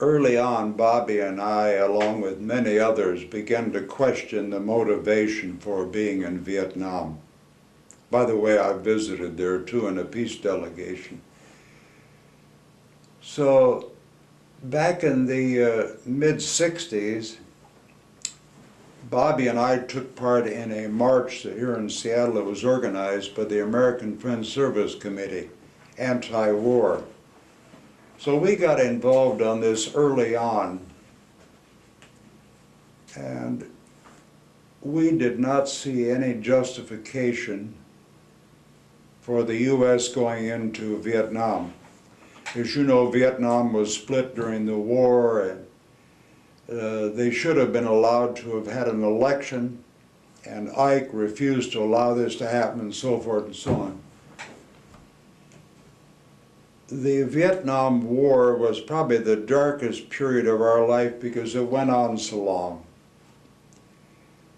early on, Bobby and I, along with many others, began to question the motivation for being in Vietnam. By the way, I visited there too in a peace delegation. So back in the mid-60s, Bobby and I took part in a march here in Seattle that was organized by the American Friends Service Committee, anti-war. So we got involved on this early on, and we did not see any justification for the U.S. going into Vietnam. As you know, Vietnam was split during the war, and they should have been allowed to have had an election, and Ike refused to allow this to happen, and so forth and so on. The Vietnam War was probably the darkest period of our life because it went on so long.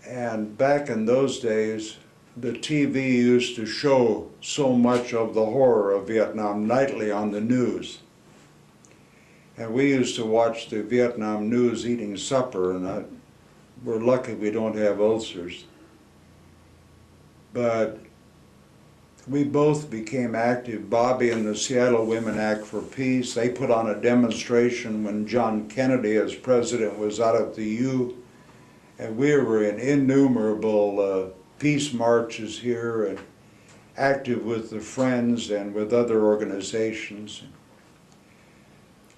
And back in those days, the TV used to show so much of the horror of Vietnam nightly on the news. And we used to watch the Vietnam news eating supper, and we're lucky we don't have ulcers. But we both became active. Bobby and the Seattle Women Act for Peace. They put on a demonstration when John Kennedy as president was out at the U. And we were in innumerable peace marches here and active with the Friends and with other organizations.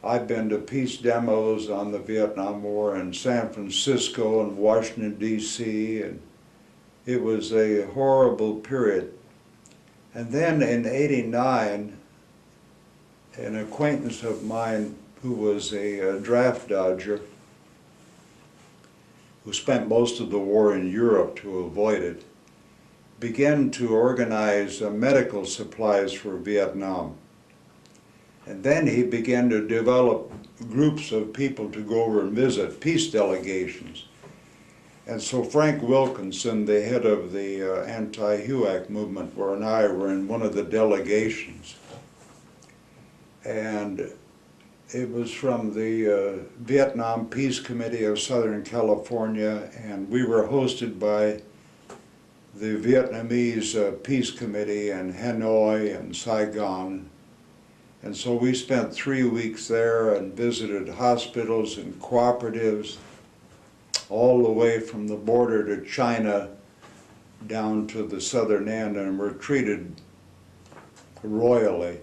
I've been to peace demos on the Vietnam War in San Francisco and Washington, D.C., and it was a horrible period. And then in '89, an acquaintance of mine who was a draft dodger, who spent most of the war in Europe to avoid it, began to organize medical supplies for Vietnam. And then he began to develop groups of people to go over and visit, peace delegations. And so Frank Wilkinson, the head of the anti-HUAC movement, and I were in one of the delegations. And it was from the Vietnam Peace Committee of Southern California, and we were hosted by the Vietnamese Peace Committee in Hanoi and Saigon. And so we spent 3 weeks there and visited hospitals and cooperatives all the way from the border to China down to the southern end, and were treated royally.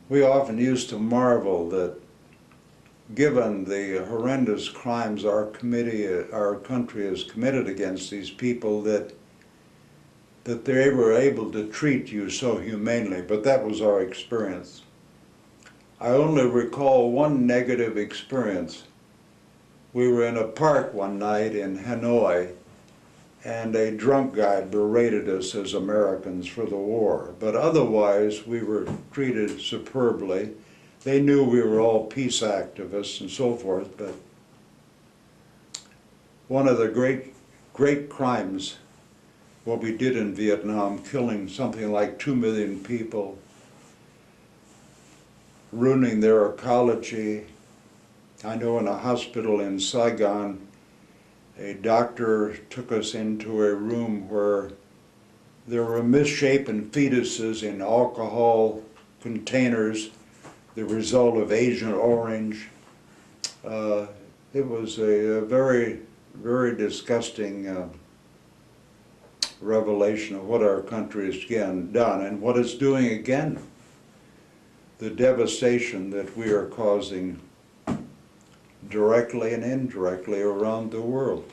We often used to marvel that given the horrendous crimes our country has committed against these people, that they were able to treat you so humanely, but that was our experience. I only recall one negative experience. We were in a park one night in Hanoi, and a drunk guy berated us as Americans for the war. But otherwise, we were treated superbly. They knew we were all peace activists and so forth, but one of the great crimes, what we did in Vietnam, killing something like 2 million people, ruining their ecology. I know in a hospital in Saigon, a doctor took us into a room where there were misshapen fetuses in alcohol containers, the result of Agent Orange. It was a very, very disgusting revelation of what our country has again done and what it's doing again. The devastation that we are causing directly and indirectly around the world.